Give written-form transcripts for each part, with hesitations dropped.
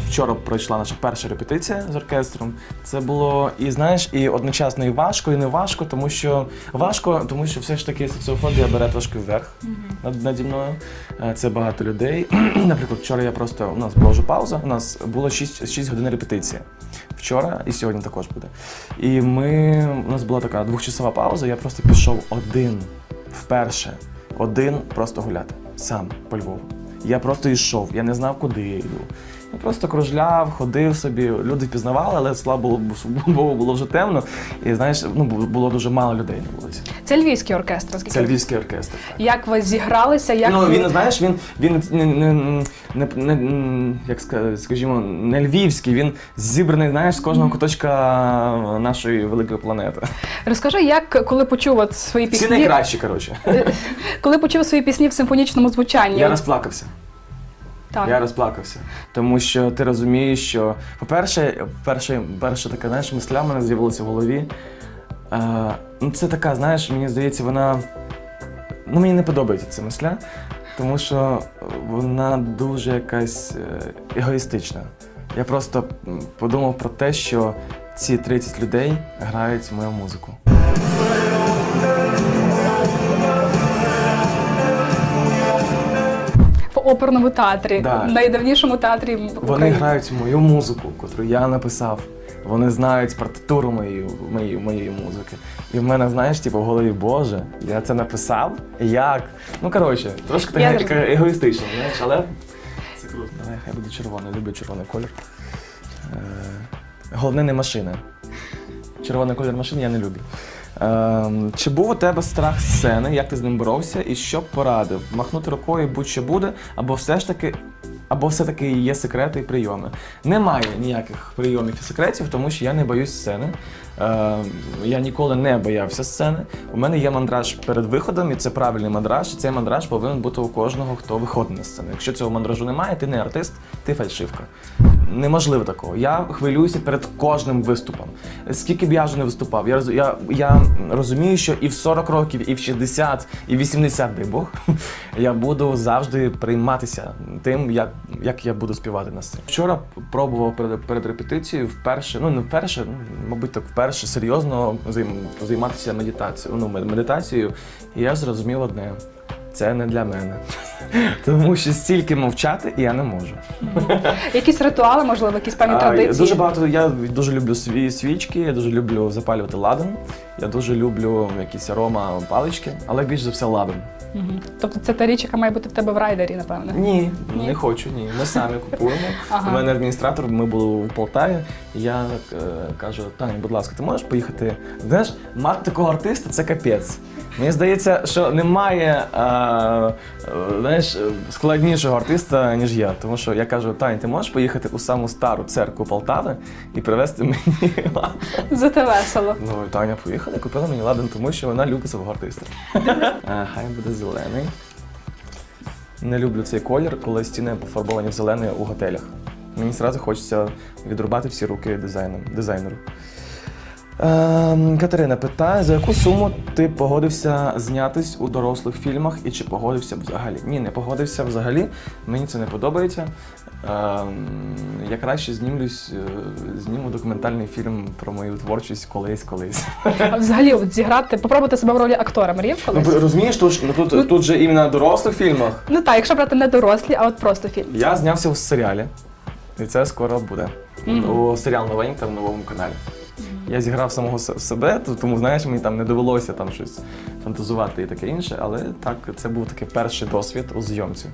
Вчора пройшла наша перша репетиція з оркестром. Це було і, знаєш, і одночасно і важко, і не важко, тому що все ж таки соціофобія бере трошки вверх наді мною. Це багато людей. Наприклад, вчора у нас була вже пауза, у нас було 6 годин репетиції. Вчора і сьогодні також буде. І у нас була така 2-часова пауза, я просто пішов вперше просто гуляти, сам по Львову. Я просто йшов, я не знав, куди я йду. Я просто кружляв, ходив собі, люди впізнавали, але, слава Богу, було вже темно. І, знаєш, було дуже мало людей на вулиці. Це львівський оркестр? Це львівський оркестр, так. Як ви зігралися? Він, знаєш, він скажімо, не львівський, він зібраний, знаєш, з кожного куточка нашої великої планети. Розкажи, коли почув свої пісні… Всі найкращі, коротше. Коли почув свої пісні в симфонічному звучанні? Я розплакався. Так. Я розплакався, тому що ти розумієш, що, по-перше, перша така, знаєш, мисля в мене з'явилася в голові. Це така, знаєш, мені здається, мені не подобається ця мисля, тому що вона дуже якась егоїстична. Я просто подумав про те, що ці 30 людей грають мою музику. В оперному театрі, да. Найдавнішому театрі України. Вони грають мою музику, яку я написав. Вони знають партитуру моєї музики. І в мене, знаєш, в голові, Боже, я це написав? Як? Трошки так егоїстично, знаєш, але це круто. Давай, хай буде червоний, люблю червоний колір. Головне, не машина. Червоний колір машини я не люблю. Чи був у тебе страх сцени, як ти з ним боровся і що б порадив? Махнути рукою будь-що буде, або все-таки є секрети і прийоми? Немає ніяких прийомів і секретів, тому що я не боюсь сцени. Я ніколи не боявся сцени. У мене є мандраж перед виходом, і це правильний мандраж, і цей мандраж повинен бути у кожного, хто виходить на сцену. Якщо цього мандражу немає, ти не артист, ти фальшивка. Неможливо такого. Я хвилююся перед кожним виступом. Скільки б я вже не виступав, я розумію, що і в 40 років, і в 60, і в 80, дай Бог, я буду завжди прийматися тим, як я буду співати на сцені. Вчора пробував перед репетицією мабуть, вперше серйозно займатися медитацією, і я зрозумів одне. Це не для мене. Тому що стільки мовчати я не можу. Якісь ритуали, можливо, якісь певні традиції? Дуже багато. Я дуже люблю свічки, я дуже люблю запалювати ладан, я дуже люблю якісь арома палички, але більш за все ладан. Тобто це та річ, яка має бути в тебе в райдері, напевно? Ні, не хочу, ні. Ми самі купуємо. У мене адміністратор, ми були у Полтаві, і я кажу: Таня, будь ласка, ти можеш поїхати? Знаєш, мати такого артиста – це капець. Мені здається, що немає складнішого артиста, ніж я. Тому що я кажу: Таня, ти можеш поїхати у саму стару церкву Полтави і привезти мені ладан? Зате весело. Таня поїхала і купила мені ладан, тому що вона любить свого артиста. Хай буде зелений. Не люблю цей колір, коли стіни пофарбовані в зелений у готелях. Мені одразу хочеться відрубати всі руки дизайнеру. Катерина питає, за яку суму ти погодився знятись у дорослих фільмах і чи погодився взагалі? Ні, не погодився взагалі, мені це не подобається. Я краще зніму документальний фільм про мою творчість колись. А взагалі, зіграти, попробувати себе в ролі актора, мріяв колись? Розумієш, тут же іменно в дорослих фільмах. Так, якщо брати не дорослі, а от просто фільм. Я знявся у серіалі, і це скоро буде. У серіал новенький на новому каналі. Я зіграв самого себе, тому, знаєш, мені там не довелося там щось фантазувати і таке інше, але так, це був такий перший досвід у зйомці.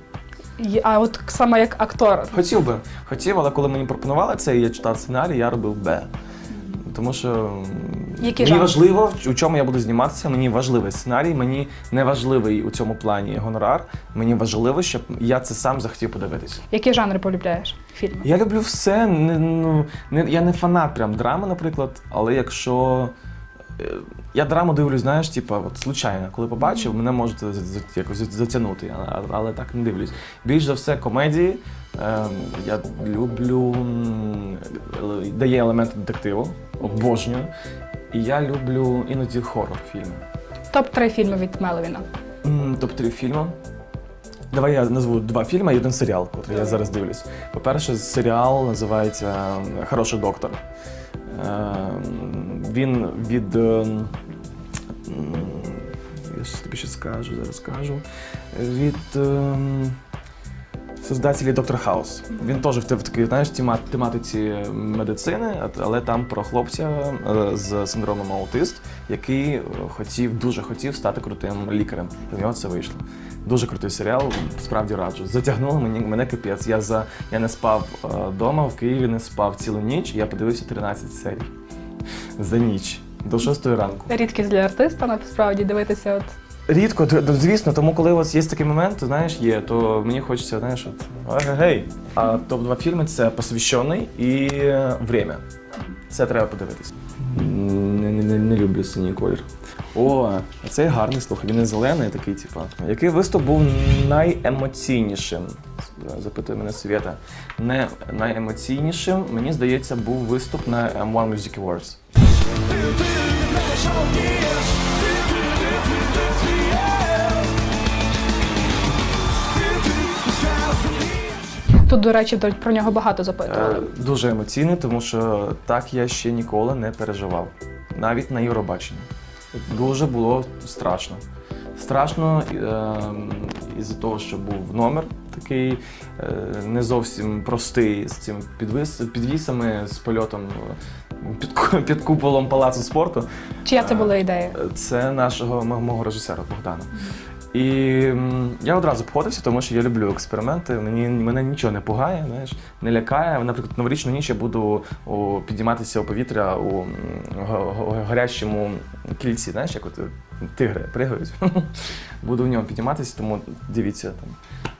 А от саме як актор? Хотів, але коли мені пропонували це, і я читав сценарій, я робив Б. Тому що мені важливо, у чому я буду зніматися, мені важливий сценарій, мені не важливий у цьому плані гонорар, мені важливо, щоб я це сам захотів подивитися. Які жанри полюбляєш фільми? Я люблю все, я не фанат прям драми, наприклад, але якщо… Я драму дивлюсь, знаєш, случайно, коли побачив, мене можуть якось затягнути, але так не дивлюсь. Більш за все комедії, Я люблю, дає елемент детективу, обожнюю. І я люблю іноді хоррор-фільми. Топ-3 фільми від Мелвіна. Топ-3 фільми. Давай я назву 2 фільми і 1 серіал, який я зараз дивлюсь. По-перше, серіал називається «Хороший доктор». Він від... Я тобі ще скажу, зараз скажу. Від создателі «Доктор Хаус». Він теж в такій, знаєш, тематиці медицини, але там про хлопця з синдромом аутист, який дуже хотів стати крутим лікарем. І в нього це вийшло. Дуже крутий серіал, справді раджу. Затягнуло мене капець. Я не спав вдома, в Києві не спав цілу ніч, і я подивився 13 серій за ніч, до 6 ранку. Рідкість для артиста, насправді, дивитися от. Рідко, звісно, тому коли у вас є такий момент, знаєш, то мені хочеться, знаєш, гей. А топ-2 фільми – це «Посвящений» і «Время». Це треба подивитись. Не люблю синій колір. О, цей гарний, слухай, він не зелений такий, типу. Який виступ був найемоційнішим? Запитує мене Свєта. Не найемоційнішим, мені здається, був виступ на One Music Awards. Тут, до речі, про нього багато запитували. Дуже емоційний, тому що так я ще ніколи не переживав. Навіть на Євробаченні. Дуже було страшно. Страшно із-за того, що був номер такий не зовсім простий, з цими підвісами, з польотом під куполом Палацу спорту. Чия це була ідея? Це мого режисера Богдана. І я одразу погодився, тому що я люблю експерименти, мене нічого не пугає, знаєш, не лякає. Наприклад, новорічну ніч я буду підійматися у повітря у гарячому кільці, знаєш, як от тигри пригають. Буду в ньому підійматися, тому дивіться, там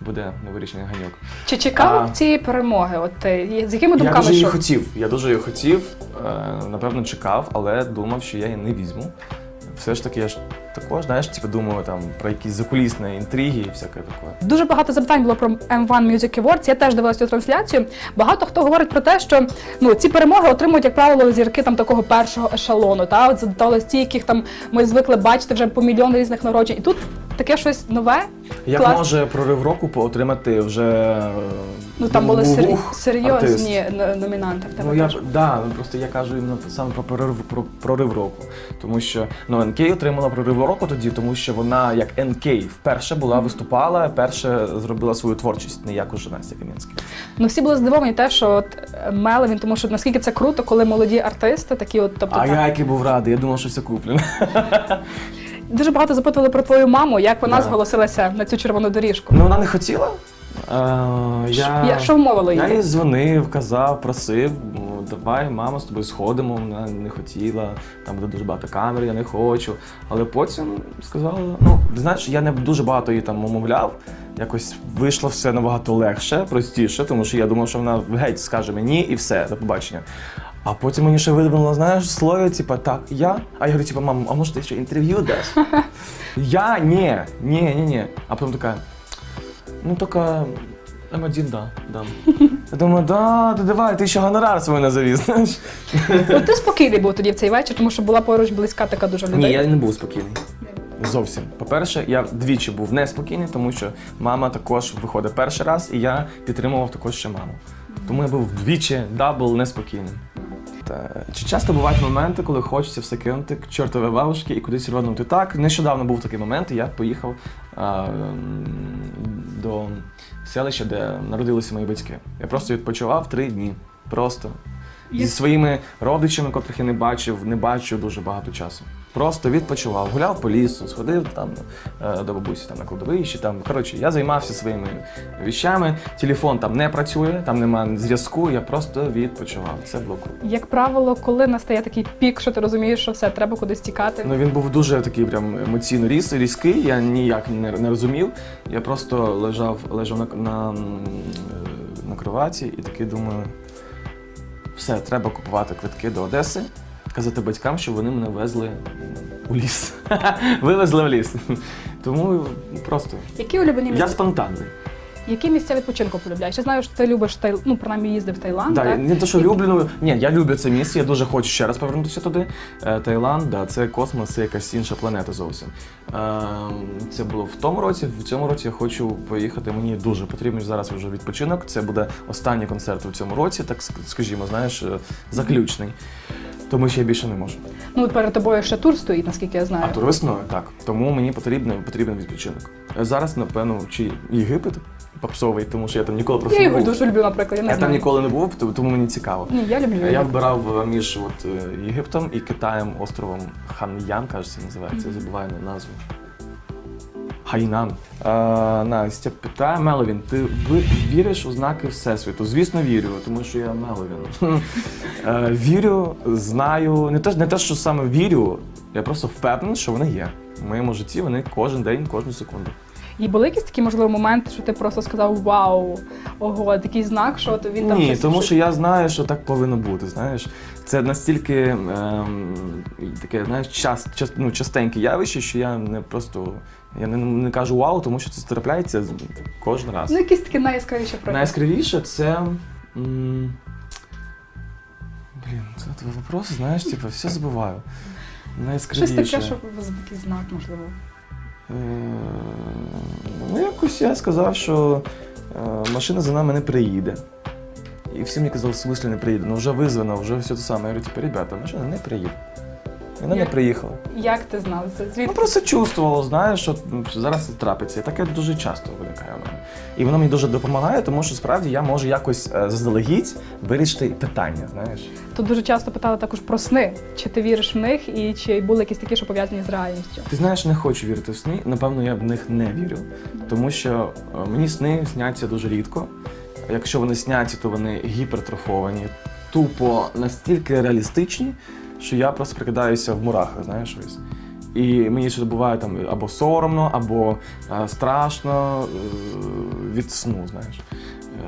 буде новорічний ганьок. Чи чекав цієї перемоги? От з якими думками Я дуже її хотів, напевно, чекав, але думав, що я її не візьму. Все ж таки, я ж також, знаєш, типу, думаю там про якісь закулісні інтриги і всяке таке. Дуже багато запитань було про M1 Music Awards. Я теж дивилася цю трансляцію. Багато хто говорить про те, що ці перемоги отримують, як правило, зірки там такого першого ешелону. Та? От ті, яких там ми звикли бачити вже по мільйон різних нагороджень. І тут таке щось нове. Як може прорив року отримати вже там були серйозні номінанти. Просто я кажу саме про прорив року. Тому що НК отримала прорив року тоді, тому що вона як НК вперше виступала, перше зробила свою творчість, не як уже Настя Кам'янська. Всі були здивовані те, що от Мелвін, тому що наскільки це круто, коли молоді артисти такі от, тобто. Я який був радий, я думав, що все куплено. Дуже багато запитували про твою маму, як вона зголосилася на цю червону доріжку. Вона не хотіла. Що вмовило її? Я їй дзвонив, казав, просив, давай, мамо, з тобою сходимо. Вона не хотіла, там буде дуже багато камер, я не хочу. Але потім сказала, знаєш, я не дуже багато її там умовляв, якось вийшло все набагато легше, простіше, тому що я думав, що вона геть скаже мені і все, до побачення. А потім мені ще видавило, знаєш, слово, так, я. А я говорю, мам, а може ти ще інтерв'ю даш? Я? Ні. А потім така, тільки М1, дам. Я думаю, давай, ти ще гонорар свій назові, знаєш. Ти спокійний був тоді в цей вечір, тому що була поруч близька така дуже людей. Ні, я не був спокійний. Зовсім. По-перше, я двічі був неспокійний, тому що мама також виходить перший раз, і я підтримував також ще маму. Тому я був двічі дабл неспокійним. Чи часто бувають моменти, коли хочеться все кинути к чортовій бабушці і кудись рванути? Так, нещодавно був такий момент, і я поїхав до селища, де народилися мої батьки. Я просто відпочивав 3 дні. Просто. Зі своїми родичами, котрих я не бачу дуже багато часу. Просто відпочивав, гуляв по лісу, сходив там до бабусі на кладовищі. Я займався своїми віщами, телефон там не працює, там немає зв'язку, я просто відпочивав. Це було круто. Як правило, коли настає такий пік, що ти розумієш, що все, треба кудись тікати? Він був дуже такий прям емоційно різкий, я ніяк не розумів. Я просто лежав на кроваті і такий думаю, все, треба купувати квитки до Одеси, казати батькам, що вони мене везли у ліс. Вивезли в ліс. Тому просто. Які улюблені місця? Я спонтанний. Які місця відпочинку полюбляєш? Я знаю, що ти любиш, ну, принаймні їздив в Таїланд, Да, так? не те, що люблю, ну, ні, я люблю це місце, я дуже хочу ще раз повернутися туди. Таїланд, да, це космос, це якась інша планета зовсім. Це було в тому році, в цьому році я хочу поїхати, мені дуже потрібен зараз вже відпочинок. Це буде останній концерт у цьому році, так скажімо, знаєш, заключний. Тому що я більше не можу. Ну, перед тобою ще тур стоїть, наскільки я знаю. А тур весною, так. Тому мені потрібен відпочинок. Зараз, напевно, чи Єгипет попсовий, тому що я там ніколи просто Я не його був. дуже люблю, наприклад, я не Я знаю. там ніколи не був, тому мені цікаво. Ні, я люблю Я Єгипет. вибирав між Єгиптом і Китаєм, островом Хан'ян, кажеться, називається, забуваю назву. Хайнан. Настя питає, Меловін, ти віриш у знаки Всесвіту? Звісно, вірю, тому що я Меловін. Вірю, знаю, не те, що саме вірю, я просто впевнений, що вони є. В моєму житті вони кожен день, кожну секунду. І були якісь такі, можливо, моменти, що ти просто сказав «Вау, ого, такий знак, що от він там Ні, щось- тому що я знаю, що так повинно бути, знаєш. Це настільки таке, знаєш, частеньке явище, що я не просто, я не кажу «вау», тому що це трапляється кожен раз. Ну, якісь такі найяскравіші приклади. Найяскравіше це. Блін, це твій вопрос, знаєш, типу, все забуваю. Щось Найяскравіше. таке, що такий знак, можливо. Ну, якось я сказав, що машина за нами не приїде. І всі мені казали, в смислі не приїде. Ну вже визвано, вже все те саме. Я говорю, типу, ребята, машина не приїде. І вона не Як? приїхала. Як ти знав це? Ну Звідки? просто чувствувало, знаєш, що зараз це трапиться. І таке дуже часто виникає у мене. І воно мені дуже допомагає, тому що справді я можу якось заздалегідь вирішити питання, знаєш. Тут дуже часто питали також про сни. Чи ти віриш в них і чи були якісь такі, що пов'язані з реальністю? Ти знаєш, не хочу вірити в сни. Напевно, я в них не вірю. Тому що мені сни сняться дуже рідко. Якщо вони сняться, то вони гіпертрофовані, тупо настільки реалістичні, що я просто прикидаюся в мурахах, знаєш, ось. І мені ще буває там або соромно, або страшно від сну, знаєш.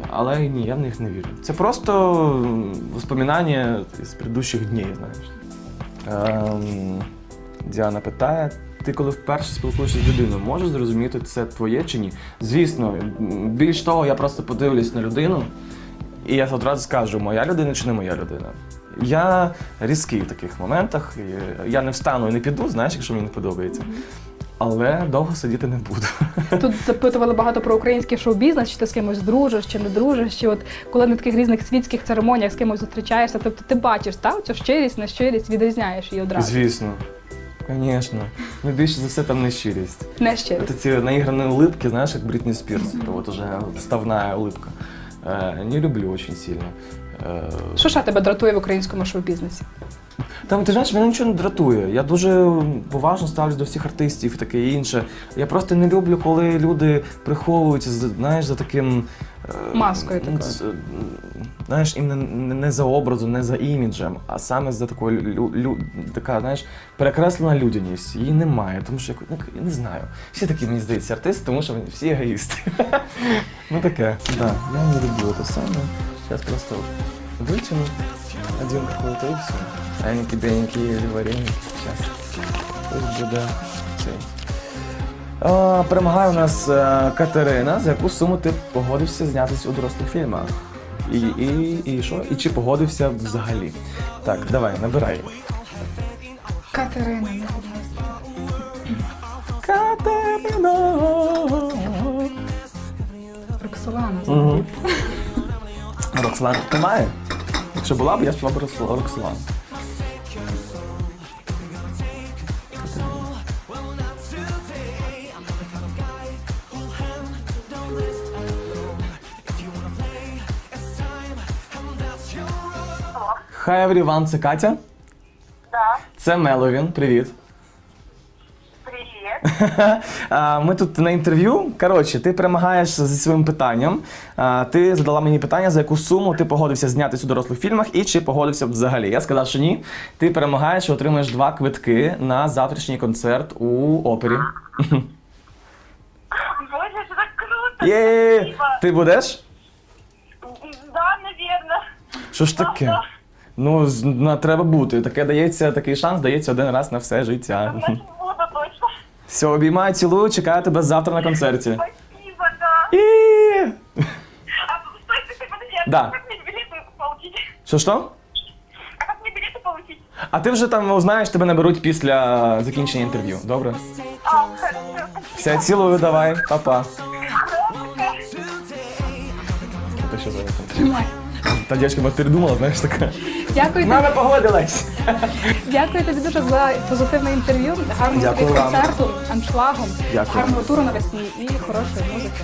Але ні, я в них не вірю. Це просто воспоминання з предыдущих днів, знаєш. Діана питає, ти коли вперше спілкуєшся з людиною, можеш зрозуміти, це твоє чи ні? Звісно, більш того, я просто подивлюсь на людину, і я одразу скажу, моя людина чи не моя людина. Я різкий в таких моментах, я не встану і не піду, знаєш, якщо мені не подобається. Але довго сидіти не буду. Тут запитували багато про український шоу-бізнес, чи ти з кимось дружиш, чи не дружиш, чи от коли на таких різних світських церемоніях з кимось зустрічаєшся, тобто ти бачиш, так, цю щирість, нещирість, відрізняєш її одразу. Звісно. Звісно. Ну, більше за все там нещирість. Нещирість. Ці наіграні улыбки, знаєш, як Брітні Спірс, вот уже вставна улыбка. Не люблю очень сильно. Що ще тебе дратує в українському шоу-бізнесі? Там, ти знаєш, мене нічого не дратує. Я дуже поважно ставлюсь до всіх артистів і таке інше. Я просто не люблю, коли люди приховуються, знаєш, за таким... Маскою такою. Знаєш, не за образом, не за іміджем, а саме за такою, така, знаєш, перекреслена людяність. Її немає, тому що, я не знаю. Всі такі, мені здається, артисти, тому що вони всі егоїсти. Ну таке. Да, я не люблю це саме. Зараз просто витягну один какой-то і все. Енькі-бенькі вареники. Зараз. Ось буде цей. Перемагає у нас Катерина, за яку суму ти погодився знятися у дорослих фільмах. І що? І чи погодився взагалі? Так, давай, набирай. Катерина, не будь Катерина. Роксолана. Угу. Роксолана тут немає? Якщо була б, я співав б Роксолану. Hi everyone, це Катя. Да, Це Меловін, привіт. привет. Ми тут на інтерв'ю. Коротше, ти перемагаєш зі своїм питанням. Ти задала мені питання, за яку суму ти погодився знятися у дорослих фільмах і чи погодився б взагалі. Я сказав, що ні. Ти перемагаєш і отримаєш 2 квитки на завтрашній концерт у опері. Боже, что так круто. Є! Спасибо. Ти будеш? Да, наверное. Що ж таке? Ну, треба бути. Таке дається, такий шанс дається один раз на все життя. Значит, буду точно. Все, обіймаю, цілую, чекаю тебе завтра на концерті. Спасибо, да. І Да. Как мне билеты получить? Що? А как мне билеты получить? А ти вже там узнаєш, тебе наберуть після закінчення інтерв'ю. Добре? А, хорошо. Все, цілую, давай, па-па. Ти що за це? Тримай. Та дівчинка, бо ти думала, знаєш, така. Дякую тобі. Мама погодилась. Дякую тобі дуже за позитивне інтерв'ю, гарного тобі Дякую вам. концерту, аншлагом, Дякую. гарного туру навесні і хорошої музики.